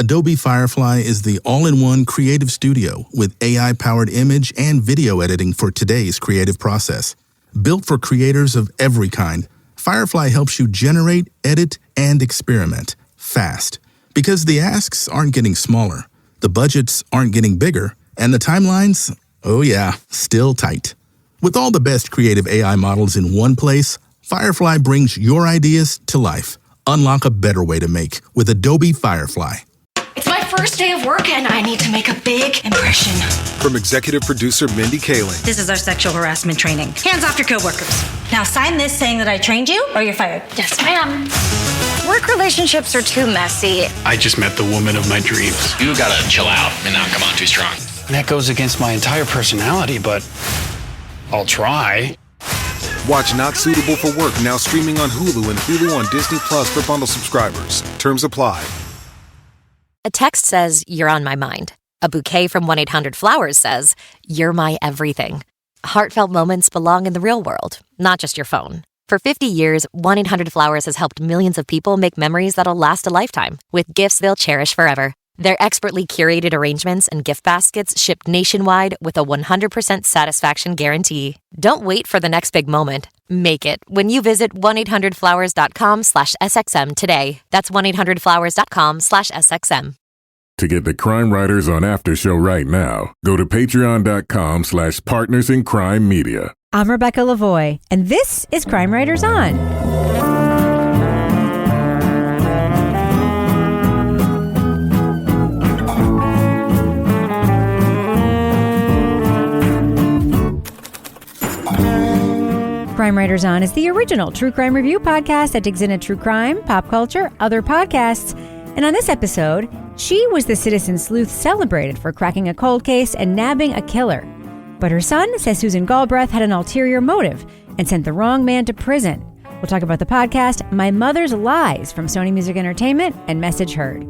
Adobe Firefly is the all-in-one creative studio with AI-powered image and video editing for today's creative process. Built for creators of every kind, Firefly helps you generate, edit, and experiment fast. Because the asks aren't getting smaller, the budgets aren't getting bigger, and the timelines, oh yeah, still tight. With all the best creative AI models in one place, Firefly brings your ideas to life. Unlock a better way to make with Adobe Firefly. It's my first day of work and I need to make a big impression. From executive producer Mindy Kaling. This is our sexual harassment training. Hands off your coworkers. Now sign this saying that I trained you or you're fired. Yes, ma'am. Work relationships are too messy. I just met the woman of my dreams. You gotta chill out and not come on too strong. That goes against my entire personality, but I'll try. Watch Not Suitable for Work now streaming on Hulu and Hulu on Disney Plus for bundle subscribers. Terms apply. A text says, "You're on my mind." A bouquet from 1-800-Flowers says, "You're my everything." Heartfelt moments belong in the real world, not just your phone. For 50 years, 1-800-Flowers has helped millions of people make memories that'll last a lifetime with gifts they'll cherish forever. Their expertly curated arrangements and gift baskets ship nationwide with a 100% satisfaction guarantee. Don't wait for the next big moment. Make it when you visit 1-800-Flowers.com/SXM today. That's 1-800-Flowers.com/SXM. To get the Crime Writers on After Show right now, go to patreon.com/Partners in Crime Media. I'm Rebecca Lavoie, and this is Crime Writers On. Crime Writers On is the original true crime review podcast that digs into true crime, pop culture, other podcasts. And on this episode, she was the citizen sleuth celebrated for cracking a cold case and nabbing a killer. But her son says Susan Galbreath had an ulterior motive and sent the wrong man to prison. We'll talk about the podcast, My Mother's Lies from Sony Music Entertainment and Message Heard.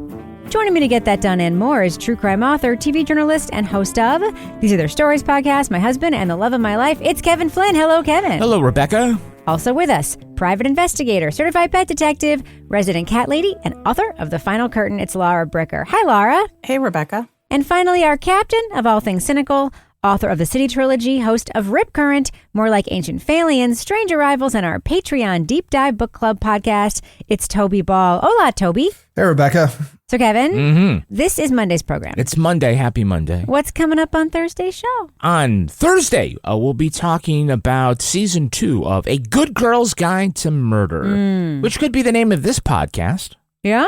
Joining me to get that done and more is true crime author, TV journalist, and host of These Are Their Stories podcast, my husband and the love of my life. It's Kevin Flynn. Hello, Kevin. Hello, Rebecca. Also with us, private investigator, certified pet detective, resident cat lady, and author of The Final Curtain, it's Laura Bricker. Hi, Laura. Hey, Rebecca. And finally, our captain of all things cynical, author of the City Trilogy, host of Rip Current, More Like Ancient Phalians, Strange Arrivals, and our Patreon Deep Dive Book Club podcast, it's Toby Ball. Hola, Toby. Hey, Rebecca. So, Kevin, This is Monday's program. It's Monday. Happy Monday. What's coming up on Thursday's show? On Thursday, we'll be talking about Season 2 of A Good Girl's Guide to Murder, which could be the name of this podcast. Yeah?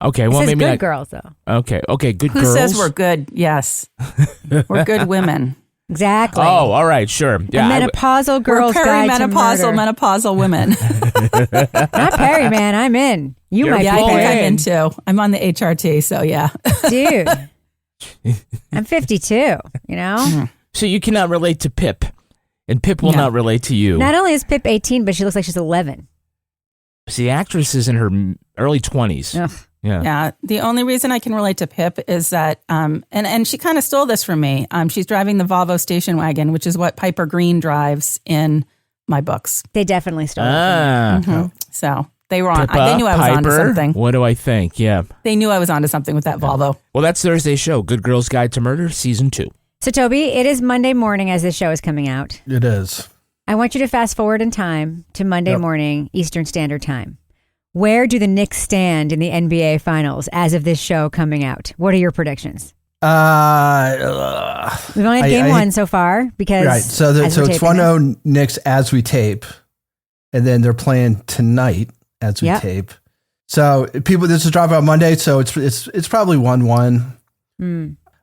Okay, well, maybe good not. Girls, though. Okay, good Who girls. Who says we're good? Yes. We're good women. Exactly. Oh, all right, sure. Yeah, menopausal girls guide to murder. Menopausal women. Not Perry, man. I'm in. You might be I think Perry. I'm in too. I'm on the HRT, so yeah. Dude, I'm 52, you know? So you cannot relate to Pip, and Pip will not relate to you. Not only is Pip 18, but she looks like she's 11. See, the actress is in her early 20s. Ugh. Yeah. The only reason I can relate to Pip is that, and she kind of stole this from me. She's driving the Volvo station wagon, which is what Piper Green drives in my books. They definitely stole it from me. So they were on. Pippa, they knew I was onto something. What do I think? Yeah. They knew I was onto something with that Volvo. Well, that's Thursday's show, Good Girl's Guide to Murder, Season 2. So, Toby, it is Monday morning as this show is coming out. It is. I want you to fast forward in time to Monday morning, Eastern Standard Time. Where do the Knicks stand in the NBA Finals as of this show coming out? What are your predictions? We've only had game one so far because so it's 1-0 Knicks as we tape, and then they're playing tonight as we tape. So this is dropping on Monday, so it's probably 1-1.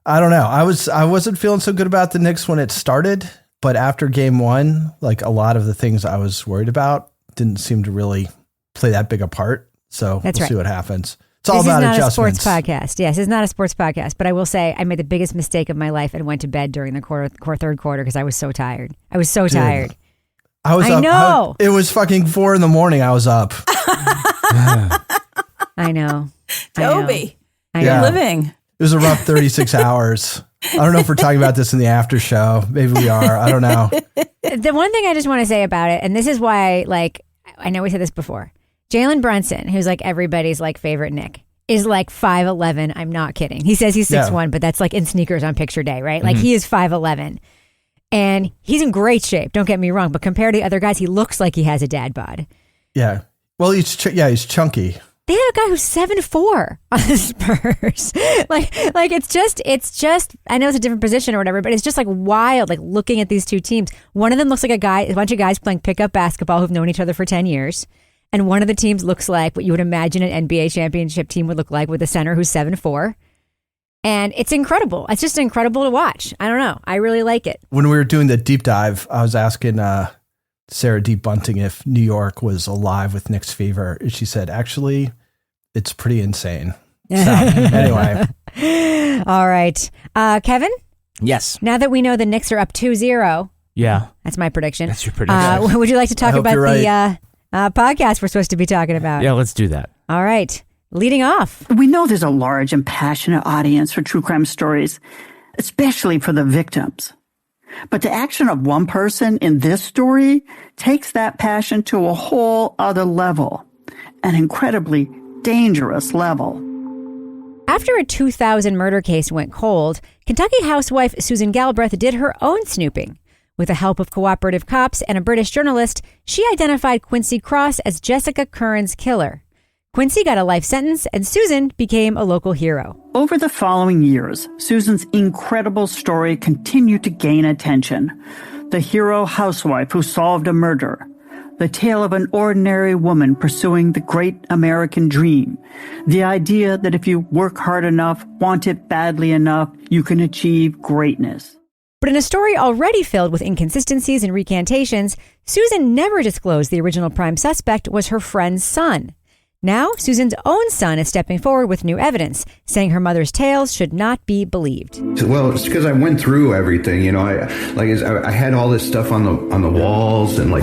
I don't know. I wasn't feeling so good about the Knicks when it started, but after game one, like a lot of the things I was worried about didn't seem to really play that big a part. So we'll see what happens. It's all about adjustments. This is not a sports podcast. Yes, it's not a sports podcast, but I will say I made the biggest mistake of my life and went to bed during the third quarter because I was so tired. I was so tired. I was up. Know. It was fucking 4 a.m. I was up. I know. Toby, you're living. It was a rough 36 hours. I don't know if we're talking about this in the after show. Maybe we are. I don't know. The one thing I just want to say about it, and this is why, I know we said this before. Jalen Brunson, who's like everybody's like favorite Nick, is like 5'11". I'm not kidding. He says he's 6'1", but that's like in sneakers on picture day, right? Like he is 5'11". And he's in great shape, don't get me wrong, but compared to other guys, he looks like he has a dad bod. Yeah. Well, he's chunky. They had a guy who's 7'4" on the Spurs. like it's just, I know it's a different position or whatever, but it's just like wild, like looking at these two teams. One of them looks like a bunch of guys playing pickup basketball who've known each other for 10 years. And one of the teams looks like what you would imagine an NBA championship team would look like, with a center who's 7'4". And it's incredible. It's just incredible to watch. I don't know. I really like it. When we were doing the deep dive, I was asking Sarah D. Bunting if New York was alive with Knicks fever. She said, actually, it's pretty insane. So, anyway. All right. Kevin? Yes. Now that we know the Knicks are up 2-0. Yeah. That's my prediction. That's your prediction. Would you like to talk about the podcast we're supposed to be talking about? Yeah, let's do that. All right. Leading off. We know there's a large and passionate audience for true crime stories, especially for the victims. But the action of one person in this story takes that passion to a whole other level, an incredibly dangerous level. After a 2000 murder case went cold, Kentucky housewife Susan Galbreath did her own snooping. With the help of cooperative cops and a British journalist, she identified Quincy Cross as Jessica Currin's killer. Quincy got a life sentence, and Susan became a local hero. Over the following years, Susan's incredible story continued to gain attention. The hero housewife who solved a murder. The tale of an ordinary woman pursuing the great American dream. The idea that if you work hard enough, want it badly enough, you can achieve greatness. But in a story already filled with inconsistencies and recantations, Susan never disclosed the original prime suspect was her friend's son. Now, Susan's own son is stepping forward with new evidence, saying her mother's tales should not be believed. Well, it's because I went through everything, you know. I had all this stuff on the walls, and like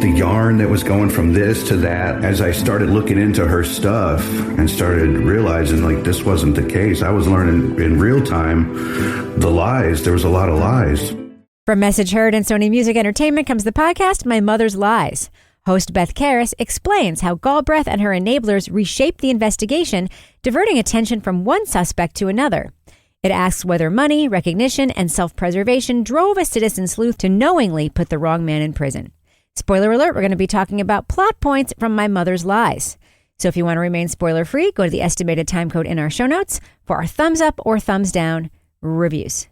the yarn that was going from this to that. As I started looking into her stuff and started realizing like this wasn't the case, I was learning in real time the lies. There was a lot of lies. From Message Heard and Sony Music Entertainment comes the podcast My Mother's Lies. Host Beth Karas explains how Galbreath and her enablers reshaped the investigation, diverting attention from one suspect to another. It asks whether money, recognition, and self-preservation drove a citizen sleuth to knowingly put the wrong man in prison. Spoiler alert, we're going to be talking about plot points from My Mother's Lies. So if you want to remain spoiler-free, go to the estimated time code in our show notes for our thumbs up or thumbs down reviews.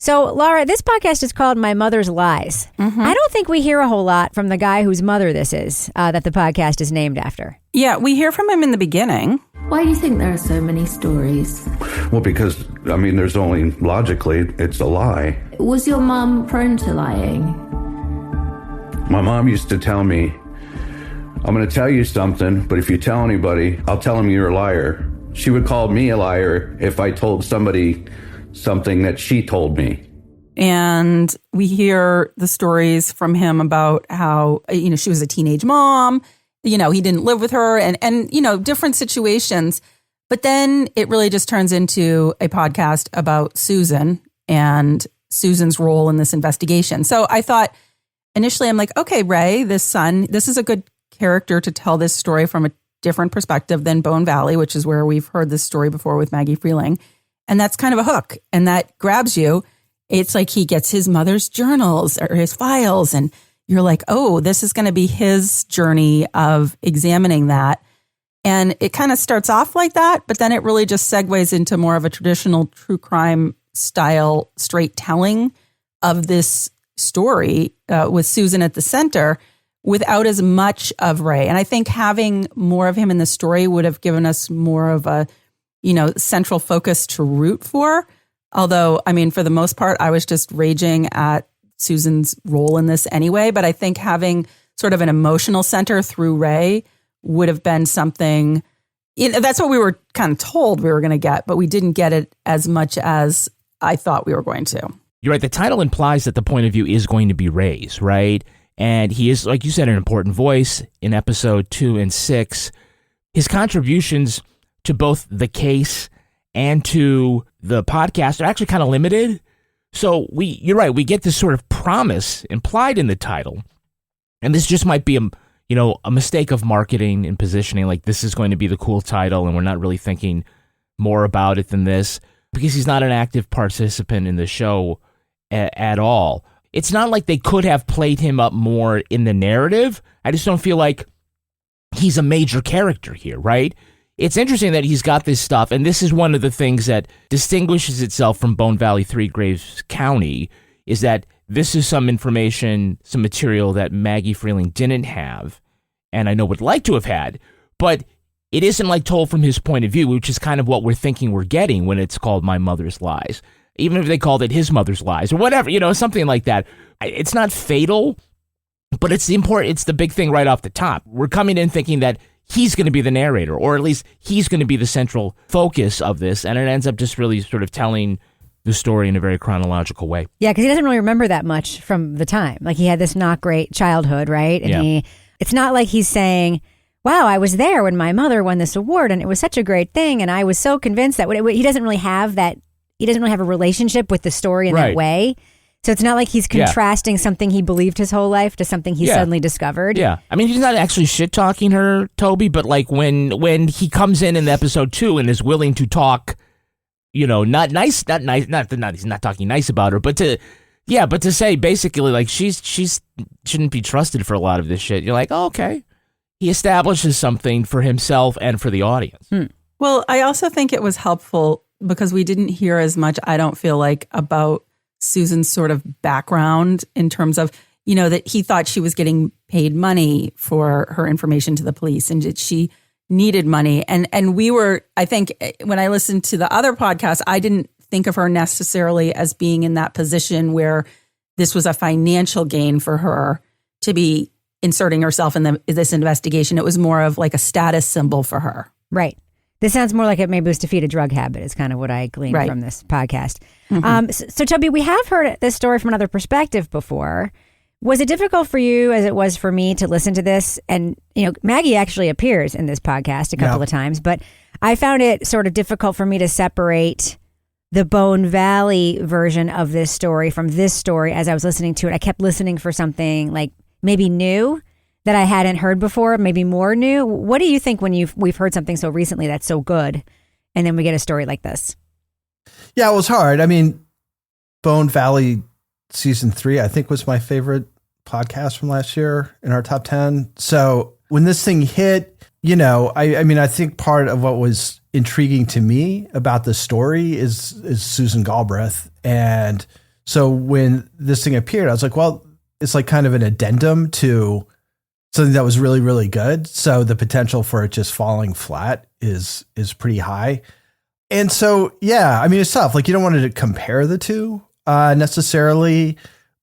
So, Laura, this podcast is called My Mother's Lies. Mm-hmm. I don't think we hear a whole lot from the guy whose mother this is, that the podcast is named after. Yeah, we hear from him in the beginning. Why do you think there are so many stories? Well, because, I mean, there's only, logically, it's a lie. Was your mom prone to lying? My mom used to tell me, I'm going to tell you something, but if you tell anybody, I'll tell them you're a liar. She would call me a liar if I told somebody something that she told me. And we hear the stories from him about how, you know, she was a teenage mom, you know, he didn't live with her and you know, different situations. But then it really just turns into a podcast about Susan and Susan's role in this investigation. So I thought initially, I'm like, okay, Ray, this son, this is a good character to tell this story from a different perspective than Bone Valley, which is where we've heard this story before with Maggie Freeling. And that's kind of a hook, and that grabs you. It's like he gets his mother's journals or his files, and you're like, oh, this is going to be his journey of examining that. And it kind of starts off like that, but then it really just segues into more of a traditional true crime style straight telling of this story with Susan at the center without as much of Ray. And I think having more of him in the story would have given us more of a, you know, central focus to root for. Although, I mean, for the most part, I was just raging at Susan's role in this anyway. But I think having sort of an emotional center through Ray would have been something, you know, that's what we were kind of told we were going to get, but we didn't get it as much as I thought we were going to. You're right. The title implies that the point of view is going to be Ray's, right? And he is, like you said, an important voice in episode 2 and 6. His contributions to both the case and to the podcast are actually kind of limited. So you're right, we get this sort of promise implied in the title. And this just might be a mistake of marketing and positioning, like this is going to be the cool title and we're not really thinking more about it than this, because he's not an active participant in the show at all. It's not like they could have played him up more in the narrative. I just don't feel like he's a major character here, right? It's interesting that he's got this stuff, and this is one of the things that distinguishes itself from Bone Valley 3 Graves County, is that this is some information, some material that Maggie Freeling didn't have, and I know would like to have had, but it isn't like told from his point of view, which is kind of what we're thinking we're getting when it's called My Mother's Lies. Even if they called it His Mother's Lies or whatever, something like that. It's not fatal, but it's the big thing right off the top. We're coming in thinking that he's going to be the narrator, or at least he's going to be the central focus of this, and it ends up just really sort of telling the story in a very chronological way. Yeah, because he doesn't really remember that much from the time. Like, he had this not great childhood, right? And it's not like he's saying, wow, I was there when my mother won this award and it was such a great thing, and I was so convinced that he doesn't really have that. He doesn't really have a relationship with the story in that way. So it's not like he's contrasting something he believed his whole life to something he suddenly discovered. Yeah. I mean, he's not actually shit-talking her, Toby, but like when he comes in episode 2 and is willing to talk, not he's not talking nice about her, but to say basically like she's shouldn't be trusted for a lot of this shit. You're like, oh, okay. He establishes something for himself and for the audience. Well, I also think it was helpful because we didn't hear as much, I don't feel like, about Susan's sort of background in terms of, that he thought she was getting paid money for her information to the police and that she needed money. And we were, I think, when I listened to the other podcast, I didn't think of her necessarily as being in that position where this was a financial gain for her to be inserting herself in this investigation. It was more of like a status symbol for her. Right. This sounds more like it maybe was to feed a drug habit is kind of what I gleaned from this podcast. Mm-hmm. So, Toby, we have heard this story from another perspective before. Was it difficult for you, as it was for me, to listen to this? And, Maggie actually appears in this podcast a couple of times, but I found it sort of difficult for me to separate the Bone Valley version of this story from this story as I was listening to it. I kept listening for something like maybe new that I hadn't heard before, maybe more new. What do you think when we've heard something so recently that's so good, and then we get a story like this? Yeah, it was hard. I mean, Bone Valley season 3, I think, was my favorite podcast from last year in our top 10. So when this thing hit, I think part of what was intriguing to me about the story is Susan Galbreath. And so when this thing appeared, I was like, well, it's like kind of an addendum to something that was really, really good. So the potential for it just falling flat is pretty high. And so, yeah, I mean, it's tough. Like, you don't want to compare the two necessarily,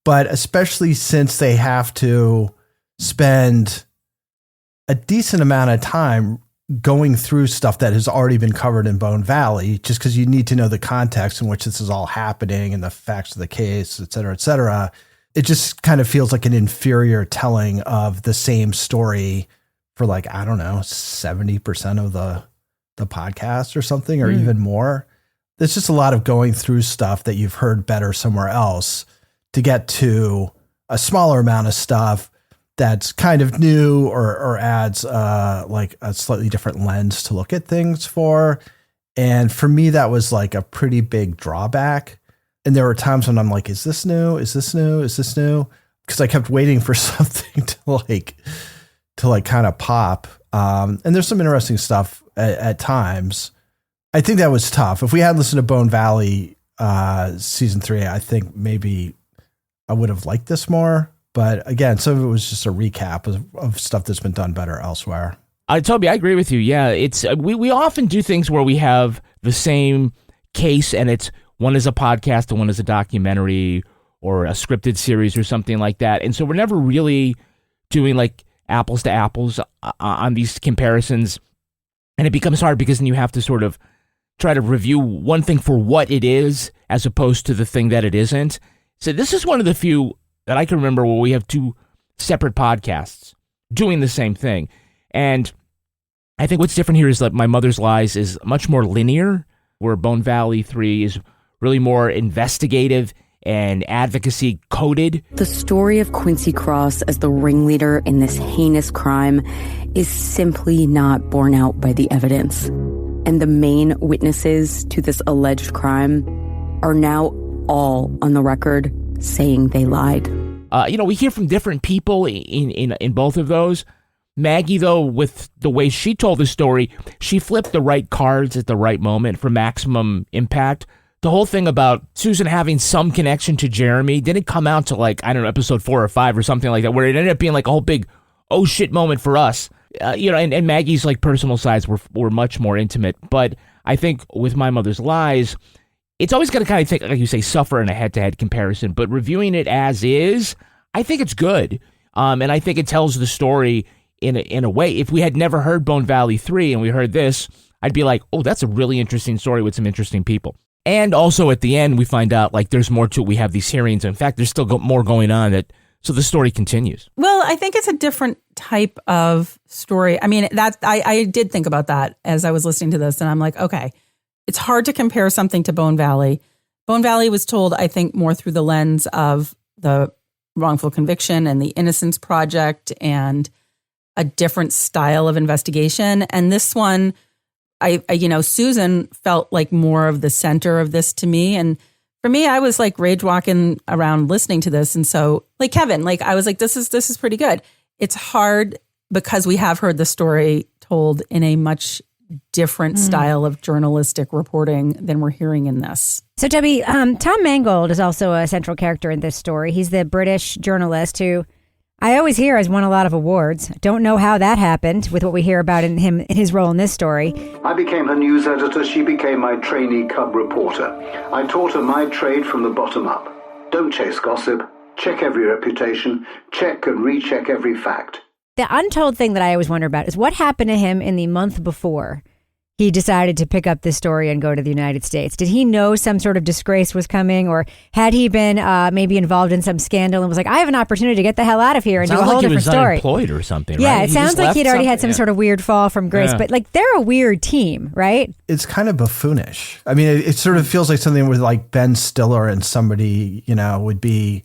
but especially since they have to spend a decent amount of time going through stuff that has already been covered in Bone Valley, just because you need to know the context in which this is all happening and the facts of the case, et cetera, et cetera. It just kind of feels like an inferior telling of the same story for 70% of the podcast or something, or even more. There's just a lot of going through stuff that you've heard better somewhere else to get to a smaller amount of stuff that's kind of new or adds like a slightly different lens to look at things for. And for me, that was like a pretty big drawback. And there were times when I'm like, is this new? Is this new? Is this new? Because I kept waiting for something to kind of pop. And there's some interesting stuff at times. I think that was tough. If we had listened to Bone Valley season 3, I think maybe I would have liked this more. But again, some of it was just a recap of stuff that's been done better elsewhere. Toby, I agree with you. Yeah, it's we often do things where we have the same case and it's one is a podcast and one is a documentary or a scripted series or something like that. And so we're never really doing like apples to apples on these comparisons. And it becomes hard because then you have to sort of try to review one thing for what it is as opposed to the thing that it isn't. So this is one of the few that I can remember where we have two separate podcasts doing the same thing. And I think what's different here is that My Mother's Lies is much more linear, where Bone Valley 3 is really more investigative and advocacy coded. The story of Quincy Cross as the ringleader in this heinous crime is simply not borne out by the evidence. And the main witnesses to this alleged crime are now all on the record saying they lied. We hear from different people in both of those. Maggie, though, with the way she told the story, she flipped the right cards at the right moment for maximum impact. The whole thing about Susan having some connection to Jeremy didn't come out to episode 4 or 5 or something like that, where it ended up being like a whole big oh shit moment for us. And Maggie's personal sides were much more intimate. But I think with My Mother's Lies, it's always going to kind of think, like you say, suffer in a head-to-head comparison. But reviewing it as is, I think it's good. And I think it tells the story in a way. If we had never heard Bone Valley 3 and we heard this, I'd be like, oh, that's a really interesting story with some interesting people. And also at the end, we find out there's more to it. We have these hearings. In fact, there's still more going on, so the story continues. Well, I think it's a different type of story. I mean, I did think about that as I was listening to this, and I'm like, okay, it's hard to compare something to Bone Valley. Bone Valley was told, I think, more through the lens of the wrongful conviction and the Innocence Project and a different style of investigation. And this one, Susan felt like more of the center of this to me. And for me, I was rage walking around listening to this. And so Kevin, I was like, this is pretty good. It's hard because we have heard the story told in a much different style of journalistic reporting than we're hearing in this. So Toby, Tom Mangold is also a central character in this story. He's the British journalist who I always hear has won a lot of awards. Don't know how that happened with what we hear about in his role in this story. I became her news editor. She became my trainee cub reporter. I taught her my trade from the bottom up. Don't chase gossip. Check every reputation. Check and recheck every fact. The untold thing that I always wonder about is what happened to him in the month before he decided to pick up this story and go to the United States. Did he know some sort of disgrace was coming, or had he been maybe involved in some scandal and was like, I have an opportunity to get the hell out of here and do a whole different story? Sounds like he was unemployed or something, yeah, right? it sounds like he'd already had some sort of weird fall from grace, but they're a weird team, right? It's kind of buffoonish. I mean, it sort of feels like something with Ben Stiller and somebody, would be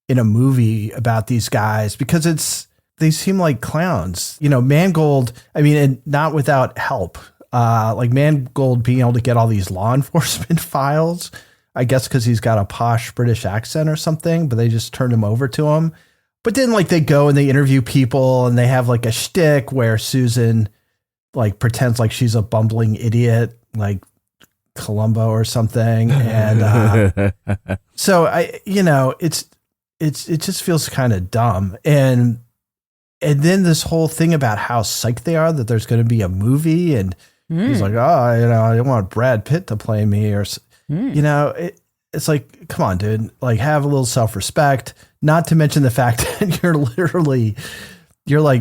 in a movie about these guys, because they seem like clowns. Mangold, and not without help. Mangold being able to get all these law enforcement files, I guess because he's got a posh British accent or something, but they just turned him over to him. But then they go and they interview people and they have a shtick where Susan pretends like she's a bumbling idiot, like Columbo or something. And so it just feels kind of dumb. And then this whole thing about how psyched they are that there's going to be a movie, and he's like, I don't want Brad Pitt to play me, or it's like, come on, dude, have a little self-respect. Not to mention the fact that you're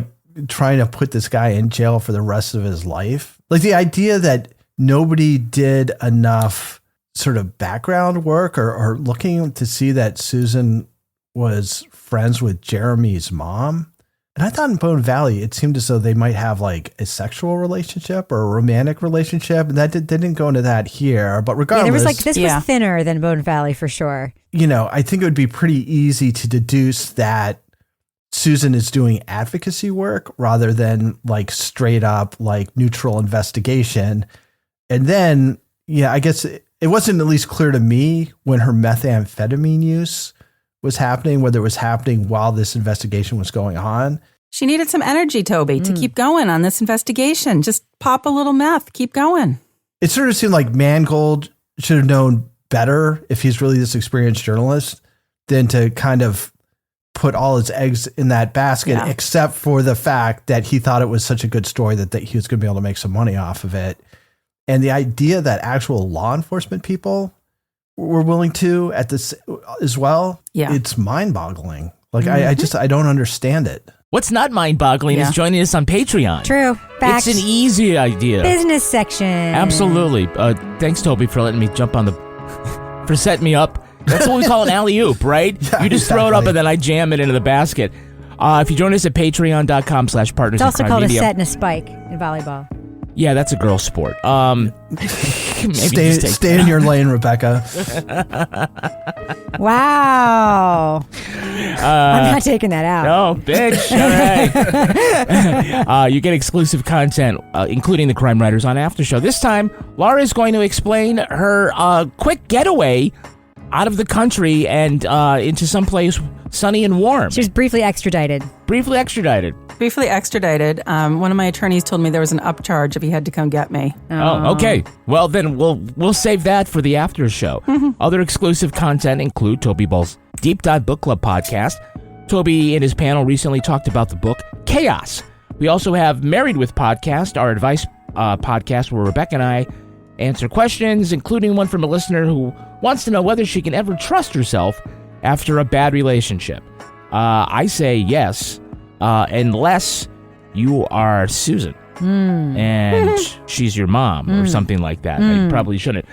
trying to put this guy in jail for the rest of his life. The idea that nobody did enough sort of background work or looking to see that Susan was friends with Jeremy's mom. And I thought in Bone Valley, it seemed as though they might have a sexual relationship or a romantic relationship. And they didn't go into that here. But regardless, this was thinner than Bone Valley for sure. I think it would be pretty easy to deduce that Susan is doing advocacy work rather than straight up neutral investigation. And then, I guess it wasn't at least clear to me when her methamphetamine use was happening, whether it was happening while this investigation was going on. She needed some energy, Toby, to keep going on this investigation. Just pop a little meth, keep going. It sort of seemed like Mangold should have known better, if he's really this experienced journalist, than to kind of put all his eggs in that basket, except for the fact that he thought it was such a good story that he was going to be able to make some money off of it. And the idea that actual law enforcement people were willing to at this as well. Yeah. It's mind boggling. I don't understand it. What's not mind boggling is joining us on Patreon. True. Facts. It's an easy idea. Business section. Absolutely. Thanks, Toby, for letting me jump on for setting me up. That's what we call an alley-oop, right? Yeah, you just throw it up and then I jam it into the basket. If you join us at patreon.com/partners. It's also called a set and a spike in volleyball. Yeah, that's a girl sport. Stay in your lane, Rebecca. Wow. I'm not taking that out. No, bitch. All right. You get exclusive content, including the Crime Writers on After Show. This time, Laura is going to explain her quick getaway out of the country and into someplace sunny and warm. She was briefly extradited. Briefly extradited. One of my attorneys told me there was an upcharge if he had to come get me. Oh, okay. Well, then we'll save that for the after show. Other exclusive content include Toby Ball's Deep Dive Book Club podcast. Toby and his panel recently talked about the book Chaos. We also have Married with Podcast, our advice podcast where Rebecca and I answer questions, including one from a listener who wants to know whether she can ever trust herself after a bad relationship. I say yes, unless you are Susan and she's your mom or something like that. I probably shouldn't.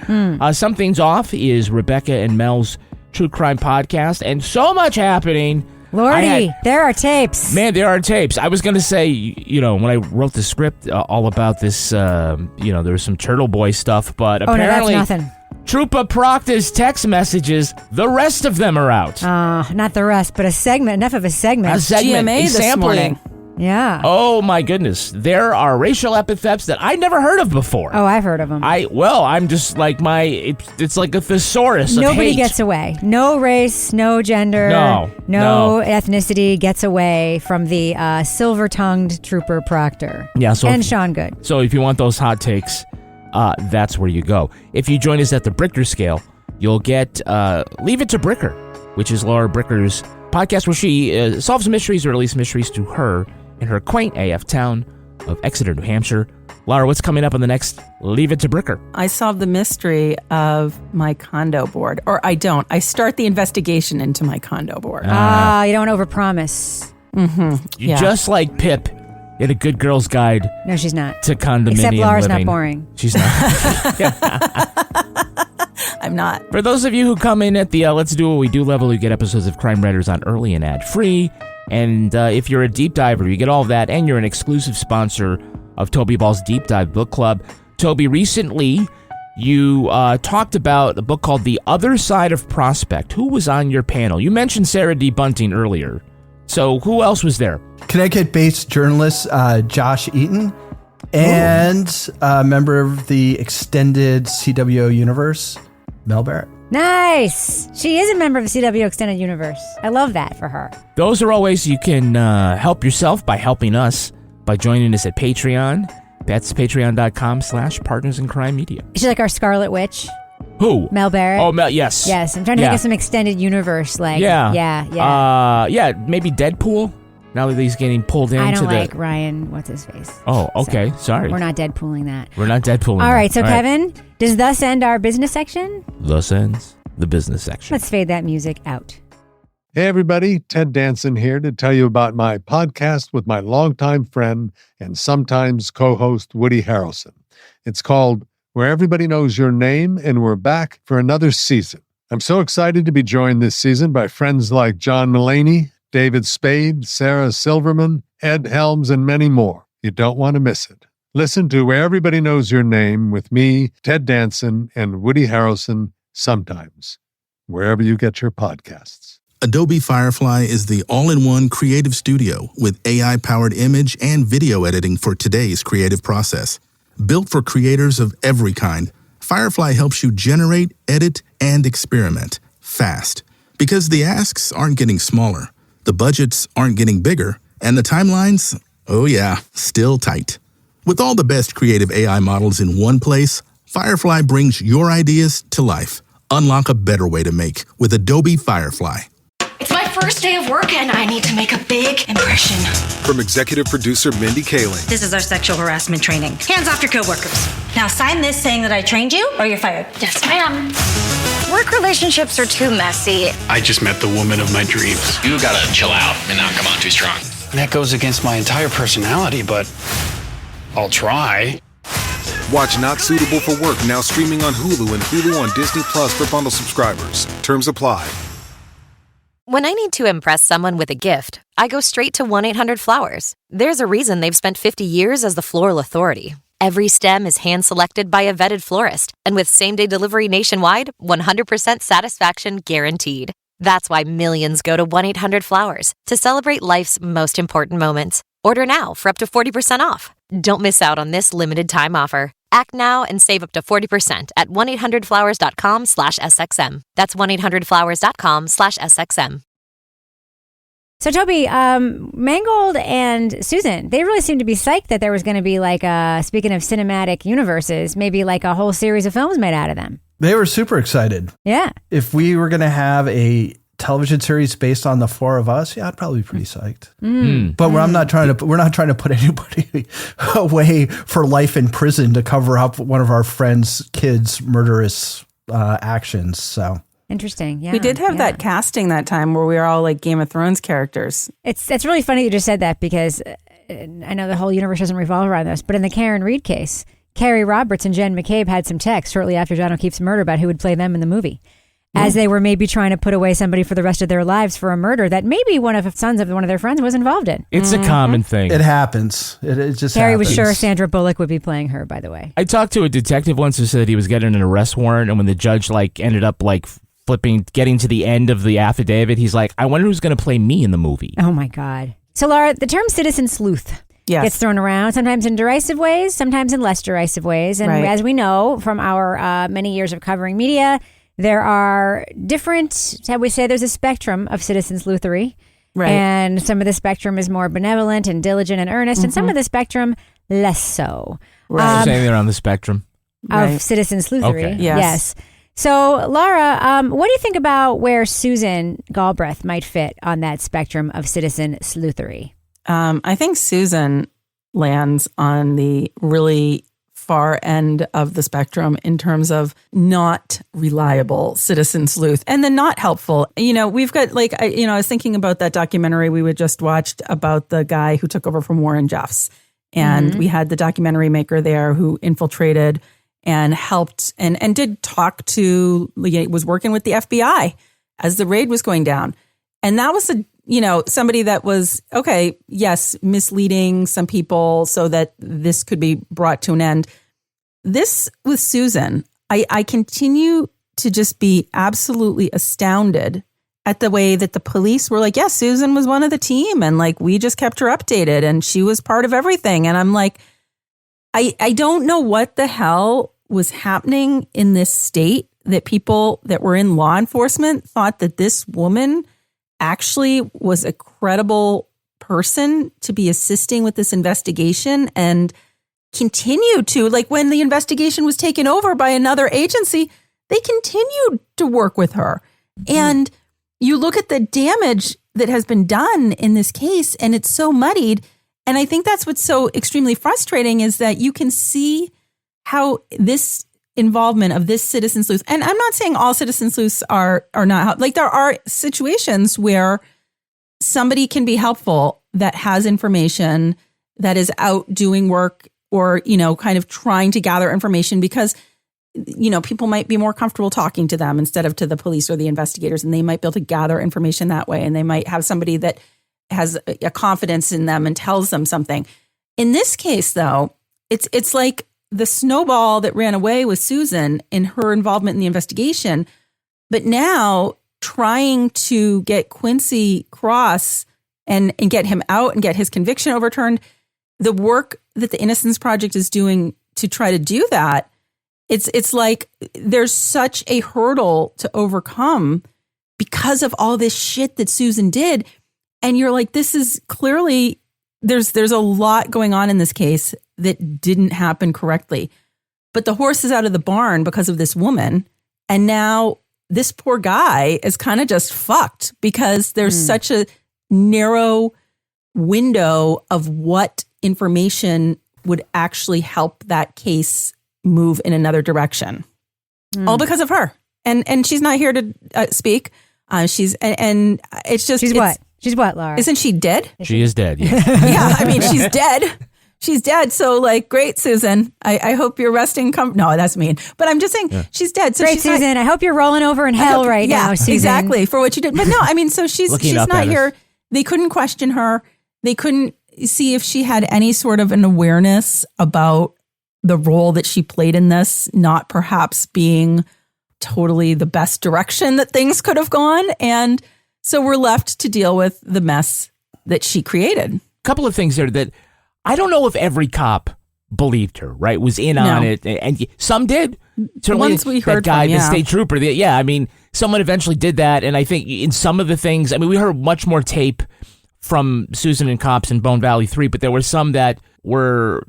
Something's Off is Rebecca and Mel's true crime podcast, and so much happening. Lordy, there are tapes. Man, there are tapes. I was going to say, when I wrote the script all about this, there was some Turtle Boy stuff, but apparently... No, that's nothing. Troopa Proctor's text messages, the rest of them are out. Not the rest, but a segment, enough of a segment. A segment, GMA this sampling. morning. Yeah. Oh my goodness. There are racial epithets that I never heard of before. Oh, I've heard of them. I'm just like it's like a thesaurus of Nobody hate. gets away. No race, no gender, no ethnicity gets away from the silver-tongued Trooper Proctor. Yeah, and Sean Good. So if you want those hot takes, that's where you go. If you join us at the Bricker Scale, you'll get Leave It to Bricker, which is Laura Bricker's podcast where she solves mysteries or at least mysteries to her in her quaint AF town of Exeter, New Hampshire. Laura, what's coming up on the next Leave It to Bricker? I solve the mystery of my condo board. Or I don't. I start the investigation into my condo board. You don't overpromise. You're just like Pip in A Good Girl's Guide. No, she's not. To condominium Except Laura's living. not boring. She's not. I'm not. For those of you who come in at the Let's Do What We Do level, you get episodes of Crime Writers on early and ad-free. And if you're a deep diver, you get all of that. And you're an exclusive sponsor of Toby Ball's Deep Dive Book Club. Toby, recently you talked about a book called The Other Side of Prospect. Who was on your panel? You mentioned Sarah D. Bunting earlier. So who else was there? Connecticut-based journalist Josh Eaton and a member of the extended CWO universe, Mel Barrett. Nice. She is a member of the CW Extended Universe. I love that for her. Those are all ways you can help yourself by helping us by joining us at Patreon. That's patreon.com/Partners in Crime Media. She's like our Scarlet Witch. Who? Mel Barrett. Oh, Mel, yes. Yes, I'm trying to think of some extended universe. Maybe Deadpool. Now that he's getting pulled into I don't like Ryan. What's his face? Oh, okay. So sorry. We're not Deadpooling that. We're not Deadpooling All right. So, all Kevin, does thus end our business section? Thus ends the business section. Let's fade that music out. Hey, everybody. Ted Danson here to tell you about my podcast with my longtime friend and sometimes co-host Woody Harrelson. It's called Where Everybody Knows Your Name, and we're back for another season. I'm so excited to be joined this season by friends like John Mulaney, David Spade, Sarah Silverman, Ed Helms, and many more. You don't want to miss it. Listen to Where Everybody Knows Your Name with me, Ted Danson, and Woody Harrelson sometimes, wherever you get your podcasts. Adobe Firefly is the all-in-one creative studio with AI-powered image and video editing for today's creative process. Built for creators of every kind, Firefly helps you generate, edit, and experiment fast. Because the asks aren't getting smaller, the budgets aren't getting bigger, and the timelines, still tight. With all the best creative AI models in one place, Firefly brings your ideas to life. Unlock a better way to make with Adobe Firefly. It's my first day of work and I need to make a big impression. From executive producer Mindy Kaling. This is our sexual harassment training. Hands off your coworkers. Now sign this saying that I trained you or you're fired. Yes, ma'am. Work relationships are too messy. I just met the woman of my dreams. You gotta chill out and not come on too strong. And that goes against my entire personality, but I'll try. Watch Not Suitable for Work now streaming on Hulu and Hulu on Disney Plus for bundle subscribers. Terms apply. When I need to impress someone with a gift, I go straight to 1-800-Flowers. There's a reason they've spent 50 years as the floral authority. Every stem is hand-selected by a vetted florist, and with same-day delivery nationwide, 100% satisfaction guaranteed. That's why millions go to 1-800-Flowers to celebrate life's most important moments. Order now for up to 40% off. Don't miss out on this limited time offer. Act now and save up to 40% at 1-800-Flowers.com/SXM. That's 1-800-Flowers.com/SXM. So, Toby, Mangold and Susan, they really seemed to be psyched that there was going to be like speaking of cinematic universes, maybe like a whole series of films made out of them. They were super excited. Yeah. If we were going to have a television series based on the four of us, yeah, I'd probably be pretty psyched. But we're not trying to put anybody away for life in prison to cover up one of our friends' kids' murderous actions. So interesting. Yeah, we did have that casting that time where we were all like Game of Thrones characters. It's really funny you just said that because I know the whole universe doesn't revolve around this, but in the Karen Reed case, Carrie Roberts and Jen McCabe had some text shortly after John O'Keefe's murder about who would play them in the movie. As they were maybe trying to put away somebody for the rest of their lives for a murder that maybe one of the sons of one of their friends was involved in. It's a common thing. It happens. It just Carrie happens. was sure Sandra Bullock would be playing her, by the way. I talked to a detective once who said that he was getting an arrest warrant, and when the judge ended up getting to the end of the affidavit, he's like, I wonder who's going to play me in the movie. Oh my God. So Laura, the term citizen sleuth gets thrown around, sometimes in derisive ways, sometimes in less derisive ways. And as we know from our many years of covering media, there are different, shall we say, there's a spectrum of citizen sleuthery. Right. And some of the spectrum is more benevolent and diligent and earnest, and some of the spectrum less so. Right. Saying they're on the spectrum of citizen sleuthery. Okay. Yes. So, Laura, what do you think about where Susan Galbreath might fit on that spectrum of citizen sleuthery? I think Susan lands on the really far end of the spectrum in terms of not reliable citizen sleuth and then not helpful. You know, we've got I was thinking about that documentary we just watched about the guy who took over from Warren Jeffs. And we had the documentary maker there who infiltrated and helped and did talk to, was working with the FBI as the raid was going down. And that was somebody that was, misleading some people so that this could be brought to an end. This with Susan, I continue to just be absolutely astounded at the way that the police were like, yes, Susan was one of the team. And we just kept her updated and she was part of everything. And I'm like, I don't know what the hell was happening in this state that people that were in law enforcement thought that this woman actually was a credible person to be assisting with this investigation and continue to, when the investigation was taken over by another agency, they continued to work with her. And you look at the damage that has been done in this case and it's so muddied. And I think that's what's so extremely frustrating is that you can see how this involvement of this citizen sleuth, and I'm not saying all citizen sleuths are not, there are situations where somebody can be helpful that has information that is out doing work or, kind of trying to gather information because, people might be more comfortable talking to them instead of to the police or the investigators, and they might be able to gather information that way. And they might have somebody that has a confidence in them and tells them something. In this case, though, it's like the snowball that ran away with Susan in her involvement in the investigation, but now trying to get Quincy Cross and get him out and get his conviction overturned, the work that the Innocence Project is doing to try to do that, it's like there's such a hurdle to overcome because of all this shit that Susan did. And you're like, this is clearly, there's a lot going on in this case that didn't happen correctly. But the horse is out of the barn because of this woman. And now this poor guy is kind of just fucked because there's such a narrow window of what information would actually help that case move in another direction. All because of her. And she's not here to speak. And it's just... She's what, Laura? Isn't she dead? She is dead, yeah. Yeah, I mean, she's dead. She's dead. So, great, Susan. I hope you're resting. No, that's mean. But I'm just saying, she's dead. So great, Susan. I hope you're rolling over in hell now, Susan. Exactly, for what you did. But no, I mean, so she's not here. They couldn't question her. They couldn't see if she had any sort of an awareness about the role that she played in this not perhaps being totally the best direction that things could have gone. And so we're left to deal with the mess that she created. A couple of things there that I don't know if every cop believed her, right? Was in on it. And some did. Certainly ones we heard that guy, from, yeah. the state trooper. I mean, someone eventually did that. And I think in some of the things, I mean, we heard much more tape from Susan and cops in Bone Valley 3, but there were some that were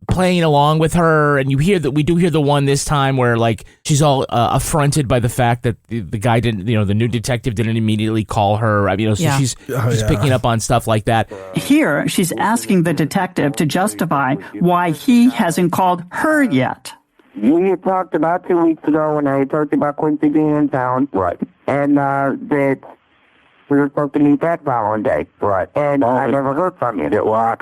playing along with her, and we do hear the one this time where like she's all affronted by the fact that the guy didn't, the new detective didn't immediately call her. I mean, so she's picking up on stuff like that. Here, she's asking the detective to justify why he hasn't called her yet. We had talked about 2 weeks ago when I talked about Quincy being in town. Right. And that we were supposed to meet that following day. Right. And I never heard from you. Yeah, well, I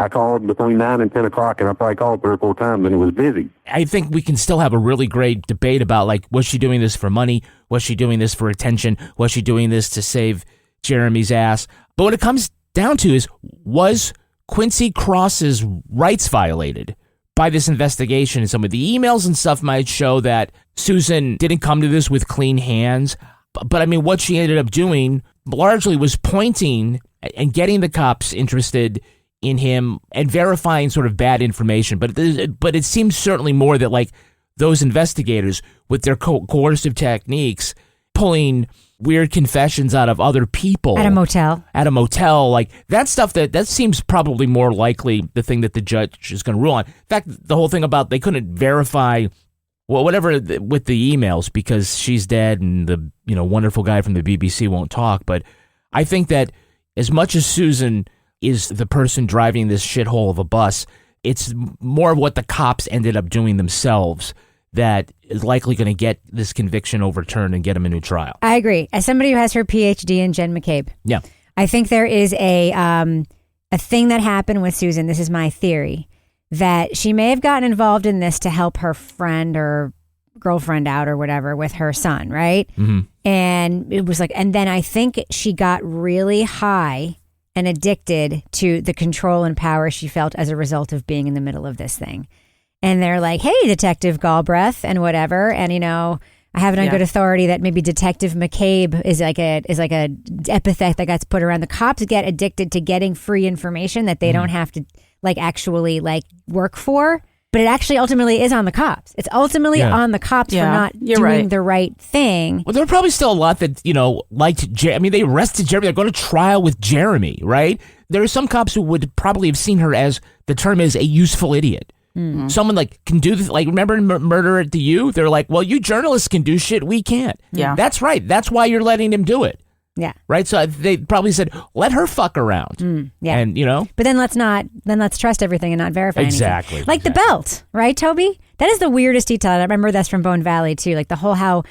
called between 9 and 10 o'clock, and I probably called 3 or 4 times, and it was busy. I think we can still have a really great debate about, like, was she doing this for money? Was she doing this for attention? Was she doing this to save Jeremy's ass? But what it comes down to is, was Quincy Cross's rights violated by this investigation? And some of the emails and stuff might show that Susan didn't come to this with clean hands. But I mean, what she ended up doing largely was pointing and getting the cops interested in him and verifying sort of bad information. But it seems certainly more that like those investigators with their coercive techniques, pulling weird confessions out of other people at a motel, like that stuff that seems probably more likely the thing that the judge is going to rule on. In fact, the whole thing about they couldn't verify whatever with the emails because she's dead and the wonderful guy from the BBC won't talk. But I think that as much as Susan is the person driving this shithole of a bus, it's more of what the cops ended up doing themselves that is likely going to get this conviction overturned and get him a new trial. I agree. As somebody who has her PhD in Jen McCabe, yeah, I think there is a thing that happened with Susan. This is my theory, that she may have gotten involved in this to help her friend or girlfriend out or whatever with her son, right? Mm-hmm. And it was like, and then I think she got really high and addicted to the control and power she felt as a result of being in the middle of this thing. And they're like, hey, Detective Galbreath and whatever. And, I have it on good authority that maybe Detective McCabe is like a epithet that gets put around. The cops get addicted to getting free information that they don't have to actually work for. But it actually ultimately is on the cops. It's ultimately on the cops for not doing the right thing. Well, there are probably still a lot that, liked they arrested Jeremy. They're going to trial with Jeremy, right? There are some cops who would probably have seen her as, the term is, a useful idiot. Mm-hmm. Someone can do this, remember in Murder at the U? They're like, well, you journalists can do shit, we can't. Yeah. That's right. That's why you're letting him do it. Yeah. Right? So they probably said, let her fuck around. Yeah. And, But then let's trust everything and not verify exactly. anything. Like the belt, right, Toby? That is the weirdest detail. I remember that's from Bone Valley, too. Like the whole how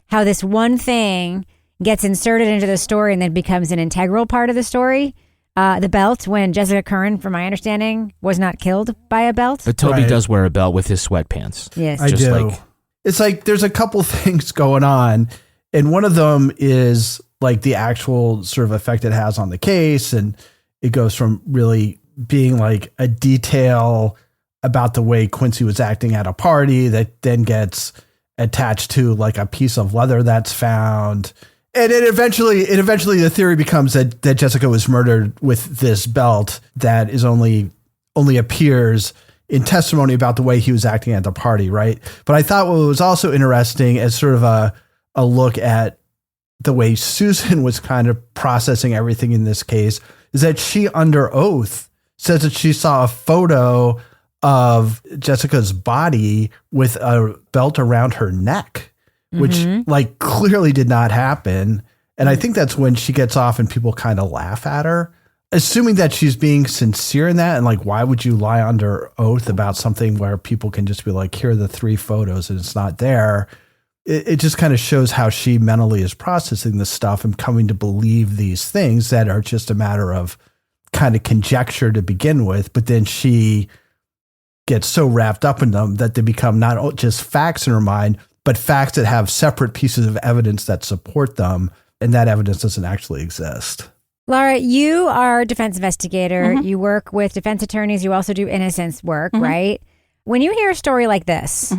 this one thing gets inserted into the story and then becomes an integral part of the story. The belt, when Jessica Currin, from my understanding, was not killed by a belt. But Toby does wear a belt with his sweatpants. Yes. I do. It's like there's a couple things going on. And one of them is the actual sort of effect it has on the case. And it goes from really being a detail about the way Quincy was acting at a party that then gets attached to a piece of leather that's found. And it eventually the theory becomes that Jessica was murdered with this belt that is only appears in testimony about the way he was acting at the party. Right. But I thought what was also interesting as sort of a look at the way Susan was kind of processing everything in this case is that she, under oath, says that she saw a photo of Jessica's body with a belt around her neck, which clearly did not happen. And I think that's when she gets off and people kind of laugh at her, assuming that she's being sincere in that. And why would you lie under oath about something where people can just be like, here are the 3 photos and it's not there? It just kind of shows how she mentally is processing this stuff and coming to believe these things that are just a matter of kind of conjecture to begin with. But then she gets so wrapped up in them that they become not just facts in her mind, but facts that have separate pieces of evidence that support them. And that evidence doesn't actually exist. Laura, you are a defense investigator. You work with defense attorneys. You also do innocence work, right? When you hear a story like this,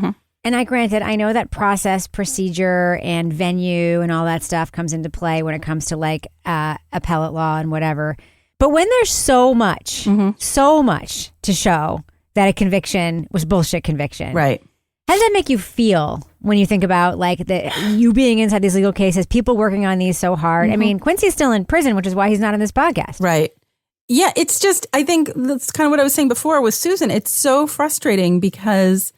and I know that process, procedure, and venue and all that stuff comes into play when it comes to like appellate law and whatever. But when there's so much to show that a conviction was bullshit conviction. Right. How does that make you feel when you think about like you being inside these legal cases, people working on these so hard? I mean, Quincy's still in prison, which is why he's not on this podcast. Right. Yeah, it's just, I think that's kind of what I was saying before with Susan. It's so frustrating because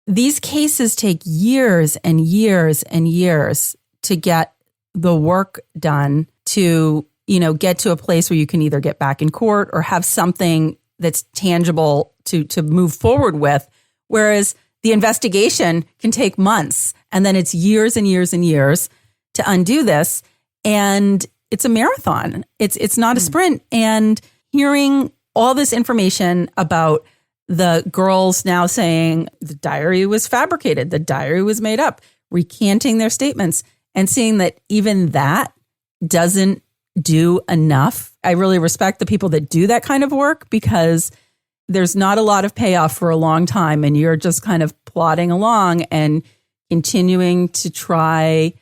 these cases take years and years and years to get the work done to, get to a place where you can either get back in court or have something that's tangible to move forward with. Whereas the investigation can take months and then it's years and years and years to undo this. And it's a marathon. It's not a sprint. And hearing all this information about the girls now saying the diary was fabricated, the diary was made up, recanting their statements, and seeing that even that doesn't do enough. I really respect the people that do that kind of work because there's not a lot of payoff for a long time. And you're just kind of plodding along and continuing to try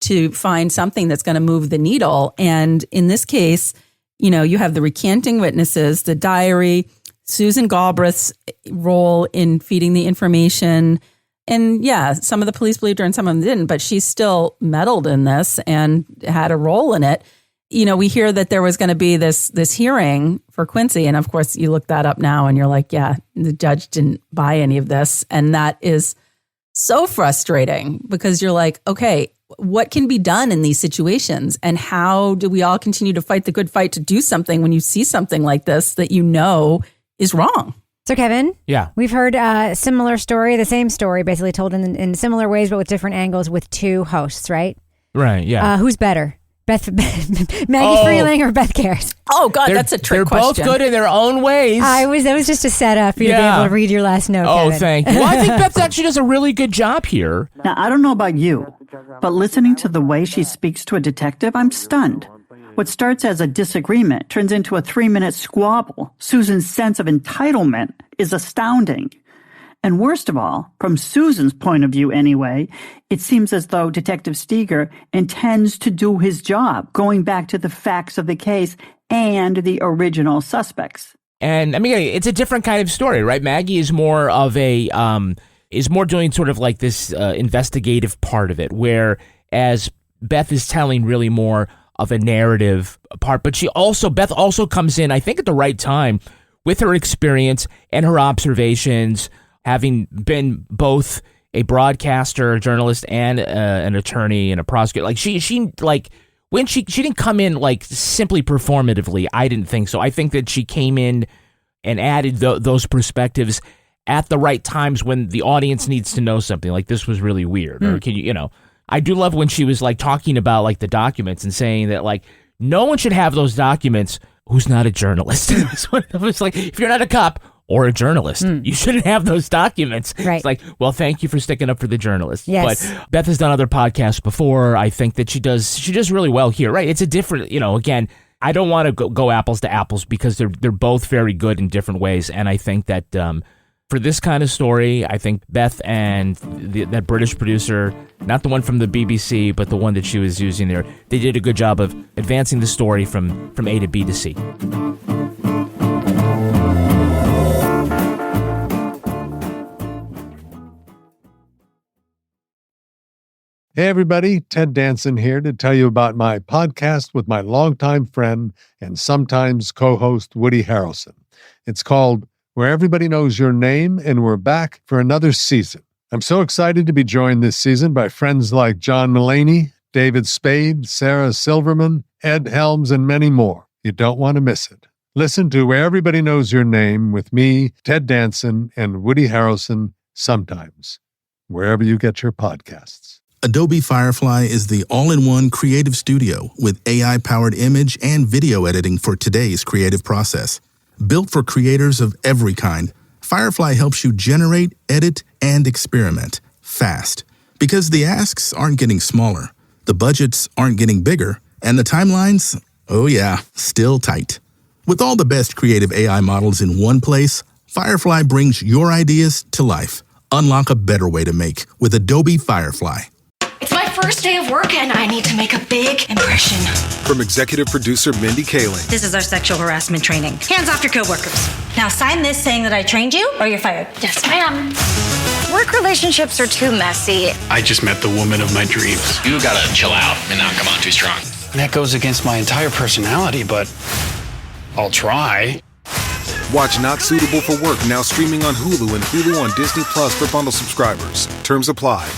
to find something that's going to move the needle. And in this case, you have the recanting witnesses, the diary, Susan Galbreath's role in feeding the information. And yeah, some of the police believed her and some of them didn't, but she still meddled in this and had a role in it. We hear that there was going to be this hearing for Quincy. And of course, you look that up now and you're like, yeah, the judge didn't buy any of this. And that is so frustrating because you're like, okay, what can be done in these situations? And how do we all continue to fight the good fight to do something when you see something like this that is wrong? So Kevin, yeah, we've heard a similar story, the same story, basically told in similar ways, but with different angles with two hosts, right? Right, yeah. Who's better? Maggie Freeling or Beth Karas? Oh God, that's a trick question. They're both good in their own ways. That was just a setup for you to be able to read your last note. Oh, Kevin. thank you. Well, I think Beth actually does a really good job here. Now, I don't know about you, but listening to the way she speaks to a detective, I'm stunned. What starts as a disagreement turns into a 3-minute squabble. Susan's sense of entitlement is astounding. And worst of all, from Susan's point of view anyway, it seems as though Detective Steger intends to do his job, going back to the facts of the case and the original suspects. And I mean, it's a different kind of story, right? Maggie is more of is more doing sort of like this investigative part of it, whereas Beth is telling really more of a narrative part. But Beth also comes in, I think, at the right time with her experience and her observations, having been both a broadcaster, a journalist, and an attorney and a prosecutor. Like she didn't come in like simply performatively. I didn't think so. I think that she came in and added those perspectives at the right times when the audience needs to know something. Like this was really weird, or can I do love when she was like talking about like the documents and saying that like no one should have those documents who's not a journalist. It was like, if you're not a cop or a journalist, you shouldn't have those documents. Right. It's like, well, thank you for sticking up for the journalist. Yes. But Beth has done other podcasts before. I think that she does really well here. Right. It's a different, again, I don't want to go apples to apples because they're both very good in different ways. And I think that for this kind of story, I think Beth and that British producer, not the one from the BBC, but the one that she was using there, they did a good job of advancing the story from A to B to C. Hey everybody, Ted Danson here to tell you about my podcast with my longtime friend and sometimes co-host Woody Harrelson. It's called Where Everybody Knows Your Name, and we're back for another season. I'm so excited to be joined this season by friends like John Mulaney, David Spade, Sarah Silverman, Ed Helms, and many more. You don't want to miss it. Listen to Where Everybody Knows Your Name with me, Ted Danson, and Woody Harrelson sometimes, wherever you get your podcasts. Adobe Firefly is the all-in-one creative studio with AI-powered image and video editing for today's creative process. Built for creators of every kind, Firefly helps you generate, edit, and experiment fast. Because the asks aren't getting smaller, the budgets aren't getting bigger, and the timelines, oh yeah, still tight. With all the best creative AI models in one place, Firefly brings your ideas to life. Unlock a better way to make with Adobe Firefly. It's my first day of work and I need to make a big impression. From executive producer Mindy Kaling. This is our sexual harassment training. Hands off your coworkers. Now sign this saying that I trained you or you're fired. Yes, ma'am. Work relationships are too messy. I just met the woman of my dreams. You gotta chill out and not come on too strong. And that goes against my entire personality, but I'll try. Watch Not Suitable for Work now streaming on Hulu and Hulu on Disney Plus for bundle subscribers. Terms apply.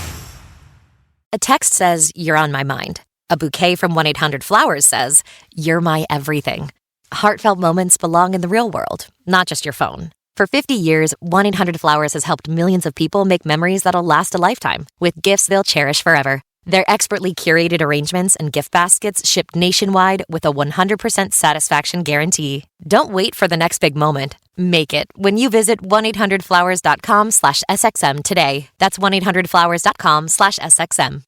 A text says, "You're on my mind." A bouquet from 1-800-Flowers says, "You're my everything." Heartfelt moments belong in the real world, not just your phone. For 50 years, 1-800-Flowers has helped millions of people make memories that'll last a lifetime with gifts they'll cherish forever. Their expertly curated arrangements and gift baskets ship nationwide with a 100% satisfaction guarantee. Don't wait for the next big moment. Make it when you visit 1-800-Flowers.com/SXM today. That's 1-800-Flowers.com/SXM.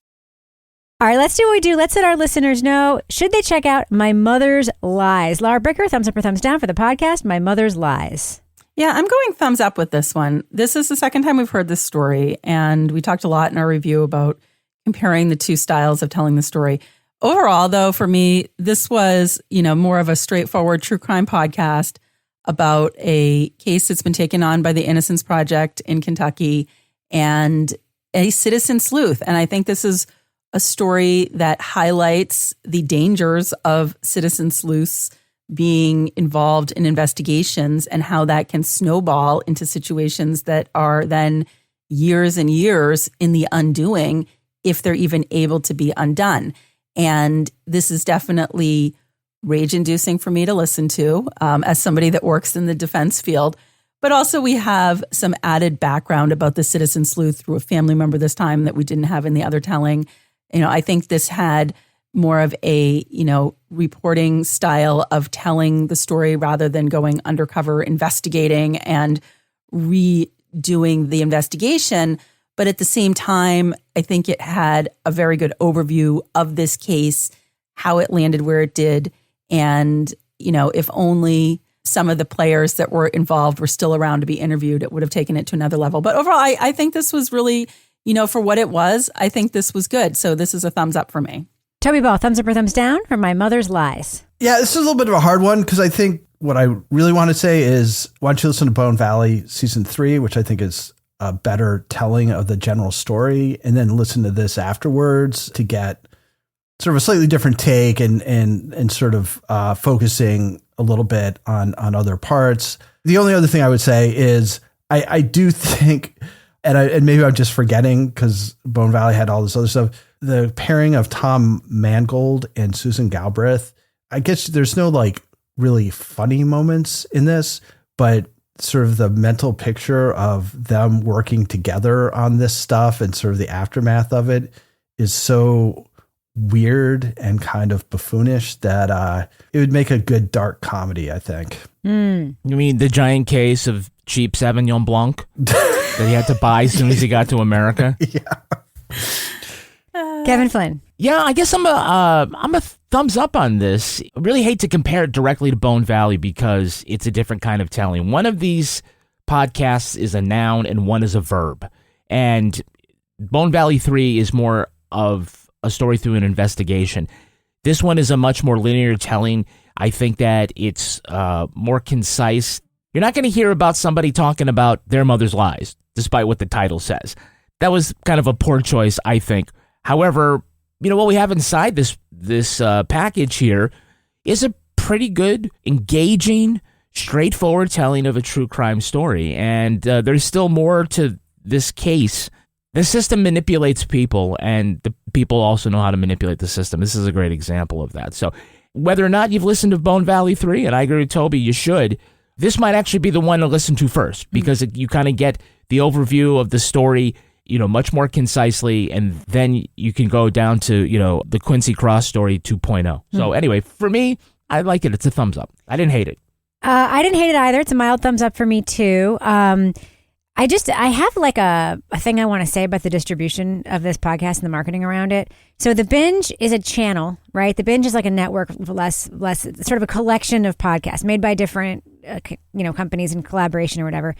All right, let's do what we do. Let's let our listeners know, should they check out My Mother's Lies? Laura Bricker, thumbs up or thumbs down for the podcast, My Mother's Lies. Yeah, I'm going thumbs up with this one. This is the second time we've heard this story, and we talked a lot in our review about comparing the two styles of telling the story. Overall, though, for me, this was, more of a straightforward true crime podcast about a case that's been taken on by the Innocence Project in Kentucky and a citizen sleuth. And I think this is a story that highlights the dangers of citizen sleuths being involved in investigations and how that can snowball into situations that are then years and years in the undoing if they're even able to be undone. And this is definitely rage-inducing for me to listen to as somebody that works in the defense field. But also we have some added background about the citizen sleuth through a family member this time that we didn't have in the other telling. I think this had more of a, reporting style of telling the story rather than going undercover investigating and redoing the investigation. But at the same time, I think it had a very good overview of this case, how it landed where it did. And, if only some of the players that were involved were still around to be interviewed, it would have taken it to another level. But overall, I think this was really, for what it was, I think this was good. So this is a thumbs up for me. Toby Ball, thumbs up or thumbs down for My Mother's Lies? Yeah, this is a little bit of a hard one because I think what I really want to say is why don't you listen to Bone Valley Season 3, which I think is a better telling of the general story, and then listen to this afterwards to get sort of a slightly different take and sort of focusing a little bit on other parts. The only other thing I would say is I do think, and maybe I'm just forgetting because Bone Valley had all this other stuff, the pairing of Tom Mangold and Susan Galbreath, I guess there's no really funny moments in this, but sort of the mental picture of them working together on this stuff and sort of the aftermath of it is so weird and kind of buffoonish that it would make a good dark comedy, I think. You mean the giant case of cheap Sauvignon Blanc that he had to buy as soon as he got to America? Yeah. Kevin Flynn. Yeah, I guess I'm a thumbs up on this. I really hate to compare it directly to Bone Valley because it's a different kind of telling. One of these podcasts is a noun and one is a verb. And Bone Valley 3 is more of a story through an investigation. This one is a much more linear telling. I think that it's more concise. You're not going to hear about somebody talking about their mother's lies, despite what the title says. That was kind of a poor choice, I think. However, what we have inside this package here is a pretty good, engaging, straightforward telling of a true crime story. And there's still more to this case. The system manipulates people, and the people also know how to manipulate the system. This is a great example of that. So whether or not you've listened to Bone Valley 3, and I agree with Toby, you should, this might actually be the one to listen to first because you kind of get the overview of the story much more concisely, and then you can go down to, the Quincy Cross story 2.0. So anyway, for me, I like it. It's a thumbs up. I didn't hate it. I didn't hate it either. It's a mild thumbs up for me too. I have a thing I want to say about the distribution of this podcast and the marketing around it. So The Binge is a channel, right? The Binge is like a network, less sort of a collection of podcasts made by different companies in collaboration or whatever.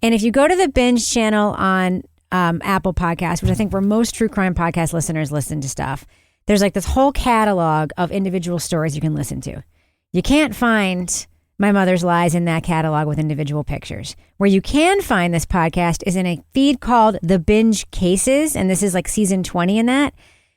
And if you go to the Binge channel on Apple Podcasts, which I think where most true crime podcast listeners listen to stuff, there's like this whole catalog of individual stories you can listen to. You can't find My Mother's Lies in that catalog with individual pictures. Where you can find this podcast is in a feed called The Binge Cases, and this is like season 20 in that.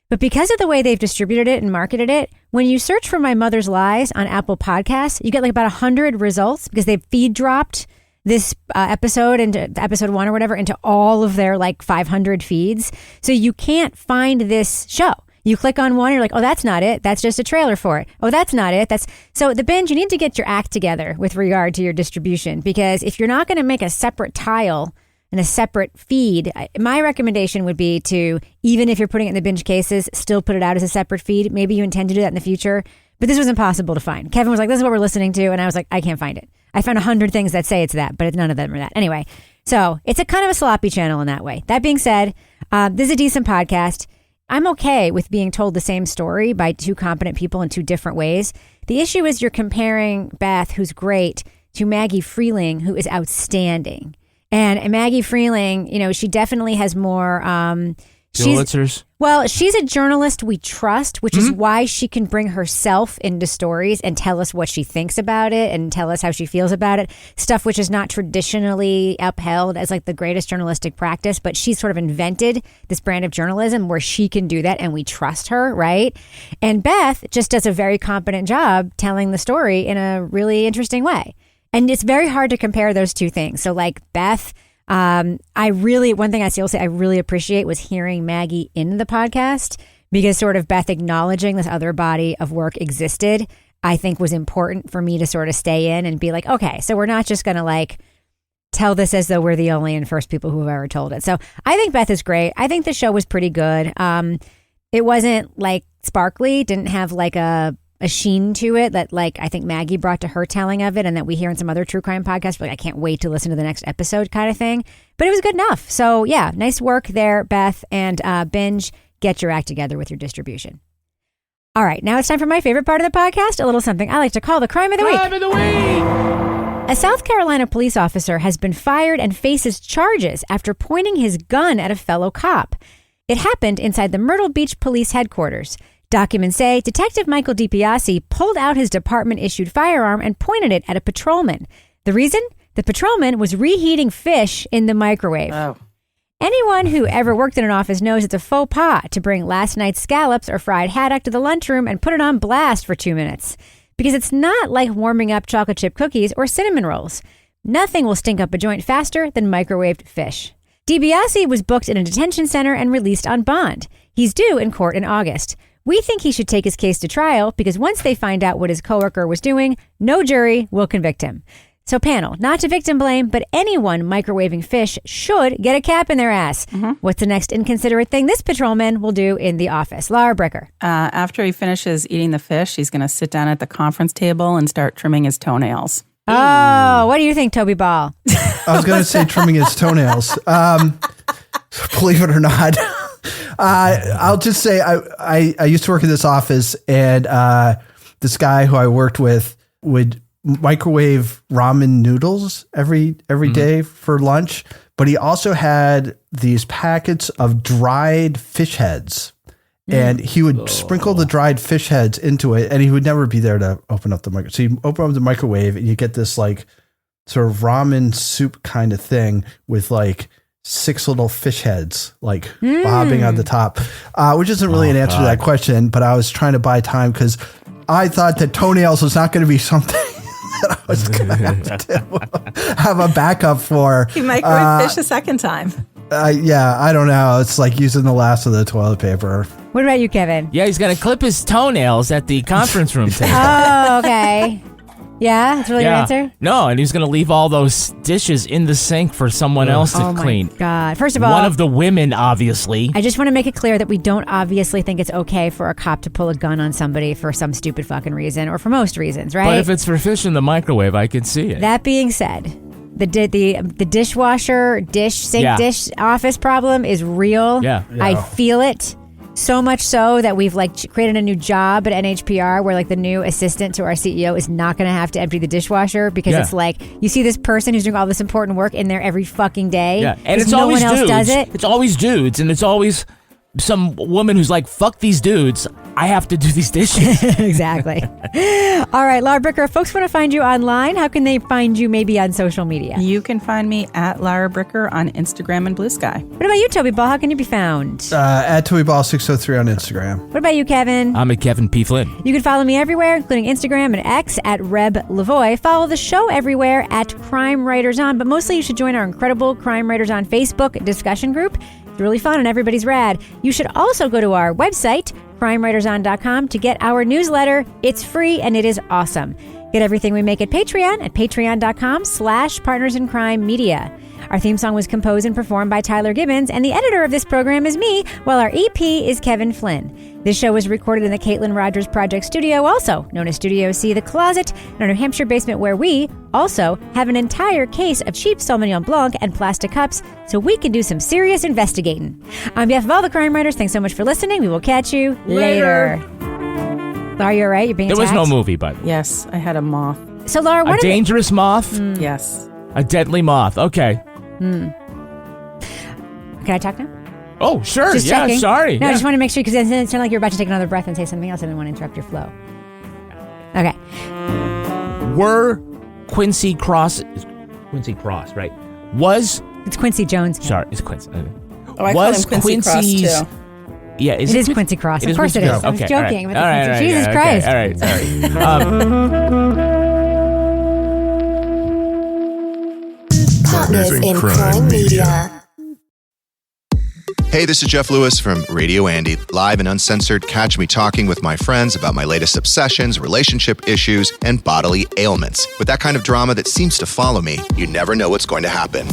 But because of the way they've distributed it and marketed it, when you search for My Mother's Lies on Apple Podcasts, you get like about 100 results because they've feed dropped this episode into episode 1 or whatever into all of their like 500 feeds. So you can't find this show. You click on one, you're like, oh, that's not it. That's just a trailer for it. Oh, that's not it. So the Binge, you need to get your act together with regard to your distribution, because if you're not going to make a separate tile and a separate feed, my recommendation would be to, even if you're putting it in the Binge Cases, still put it out as a separate feed. Maybe you intend to do that in the future, but this was impossible to find. Kevin was like, this is what we're listening to. And I was like, I can't find it. I found 100 things that say it's that, but none of them are that. Anyway, so it's a kind of a sloppy channel in that way. That being said, this is a decent podcast. I'm okay with being told the same story by two competent people in two different ways. The issue is you're comparing Beth, who's great, to Maggie Freeling, who is outstanding. And Maggie Freeling, she definitely has more... Pulitzers. Well, she's a journalist we trust, which is why she can bring herself into stories and tell us what she thinks about it and tell us how she feels about it. Stuff which is not traditionally upheld as like the greatest journalistic practice, but she's sort of invented this brand of journalism where she can do that and we trust her, right? And Beth just does a very competent job telling the story in a really interesting way. And it's very hard to compare those two things. So like Beth... one thing I will say I really appreciate was hearing Maggie in the podcast, because sort of Beth acknowledging this other body of work existed, I think was important for me to sort of stay in and be like, okay, so we're not just going to like tell this as though we're the only and first people who have ever told it. So I think Beth is great. I think the show was pretty good. It wasn't like sparkly, didn't have like a sheen to it that like I think Maggie brought to her telling of it and that we hear in some other true crime podcasts, but like, I can't wait to listen to the next episode kind of thing. But it was good enough. So yeah, nice work there, Beth, and Binge, get your act together with your distribution. All right, now it's time for my favorite part of the podcast, a little something I like to call the Crime of the Week. Crime of the Week! A South Carolina police officer has been fired and faces charges after pointing his gun at a fellow cop. It happened inside the Myrtle Beach Police Headquarters. Documents say Detective Michael DiPiazzi pulled out his department-issued firearm and pointed it at a patrolman. The reason? The patrolman was reheating fish in the microwave. Oh. Anyone who ever worked in an office knows it's a faux pas to bring last night's scallops or fried haddock to the lunchroom and put it on blast for 2 minutes. Because it's not like warming up chocolate chip cookies or cinnamon rolls. Nothing will stink up a joint faster than microwaved fish. DiPiazzi was booked in a detention center and released on bond. He's due in court in August. We think he should take his case to trial because once they find out what his coworker was doing, no jury will convict him. So panel, not to victim blame, but anyone microwaving fish should get a cap in their ass. Mm-hmm. What's the next inconsiderate thing this patrolman will do in the office? Laura Bricker. After he finishes eating the fish, he's going to sit down at the conference table and start trimming his toenails. Oh, what do you think, Toby Ball? I was going to say trimming his toenails. Believe it or not. I'll just say I used to work in this office, and this guy who I worked with would microwave ramen noodles every day for lunch, but he also had these packets of dried fish heads, and he would sprinkle the dried fish heads into it, and he would never be there to open up the microwave. So you open up the microwave, and you get this like sort of ramen soup kind of thing with like 6 little fish heads like bobbing on the top, which isn't really an answer to that question, but I was trying to buy time because I thought that toenails was not going to be something that I was going to have a backup for. You microwave fish a second time. Yeah, I don't know. It's like using the last of the toilet paper. What about you, Kevin? Yeah, he's going to clip his toenails at the conference room table. Oh, okay. Yeah, that's really your answer? No, and he's going to leave all those dishes in the sink for someone else to clean. Oh, my God. First of all, one of the women, obviously. I just want to make it clear that we don't obviously think it's okay for a cop to pull a gun on somebody for some stupid fucking reason, or for most reasons, right? But if it's for fish in the microwave, I can see it. That being said, the dishwasher, dish office problem is real. Yeah. I feel it. So much so that we've like created a new job at NHPR where like the new assistant to our CEO is not going to have to empty the dishwasher because it's like you see this person who's doing all this important work in there every fucking day. Yeah, and it's no always one else dudes. does it. It's always dudes, and it's always some woman who's like, fuck these dudes. I have to do these dishes. Exactly. All right, Lara Bricker, if folks want to find you online, how can they find you maybe on social media? You can find me at Lara Bricker on Instagram and Blue Sky. What about you, Toby Ball? How can you be found? At TobyBall603 on Instagram. What about you, Kevin? I'm at Kevin P. Flynn. You can follow me everywhere, including Instagram and X at Reb Lavoie. Follow the show everywhere at Crime Writers On, but mostly you should join our incredible Crime Writers On Facebook discussion group. It's really fun and everybody's rad. You should also go to our website, crimewriterson.com, to get our newsletter. It's free and it is awesome. Get everything we make at patreon.com/partnersincrimemedia. Our theme song was composed and performed by Tyler Gibbons, and the editor of this program is me, while our EP is Kevin Flynn. This show was recorded in the Caitlin Rogers Project Studio, also known as Studio C, The Closet, in our New Hampshire basement, where we also have an entire case of cheap Sauvignon Blanc and plastic cups, so we can do some serious investigating. On behalf of all the crime writers, thanks so much for listening. We will catch you later. Laura, you all right? You're being attacked? There was no movie, but... Yes, I had a moth. So, Laura, what a dangerous moth? Yes. A deadly moth. Okay. Can I talk now? Oh, sure. Just yeah, checking. sorry. No, yeah. I just want to make sure because it sounded like you were about to take another breath and say something else. I didn't want to interrupt your flow. Okay. Were Quincy Cross, right? It's Quincy Jones. Sorry, it's Quincy. I call him Quincy Cross, too. Yeah, it is Quincy Cross. Of course it is. I was joking. All right. Jesus Christ. All right. Sorry. Partners in Crime Media. Hey, this is Jeff Lewis from Radio Andy, live and uncensored. Catch me talking with my friends about my latest obsessions, relationship issues, and bodily ailments. With that kind of drama that seems to follow me, you never know what's going to happen.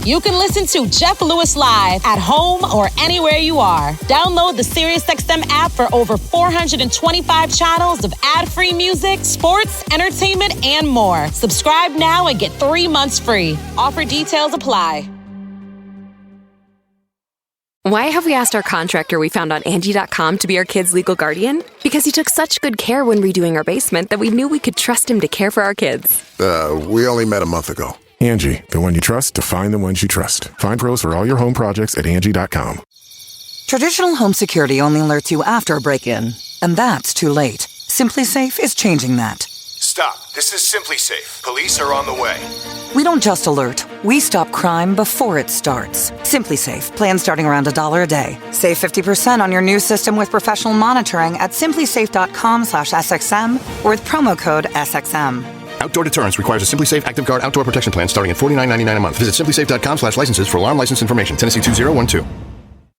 You can listen to Jeff Lewis live at home or anywhere you are. Download the SiriusXM app for over 425 channels of ad-free music, sports, entertainment, and more. Subscribe now and get 3 months free. Offer details apply. Why have we asked our contractor we found on Angie.com to be our kids' legal guardian? Because he took such good care when redoing our basement that we knew we could trust him to care for our kids. We only met a month ago. Angie, the one you trust to find the ones you trust. Find pros for all your home projects at Angie.com. Traditional home security only alerts you after a break-in, and that's too late. SimpliSafe is changing that. Stop. This is SimpliSafe. Police are on the way. We don't just alert, we stop crime before it starts. SimpliSafe, plan starting around $1 a day. Save 50% on your new system with professional monitoring at simplisafe.com/SXM or with promo code SXM. Outdoor deterrence requires a SimpliSafe Active Guard outdoor protection plan starting at $49.99 a month. Visit simplisafe.com/licenses for alarm license information. Tennessee 2012.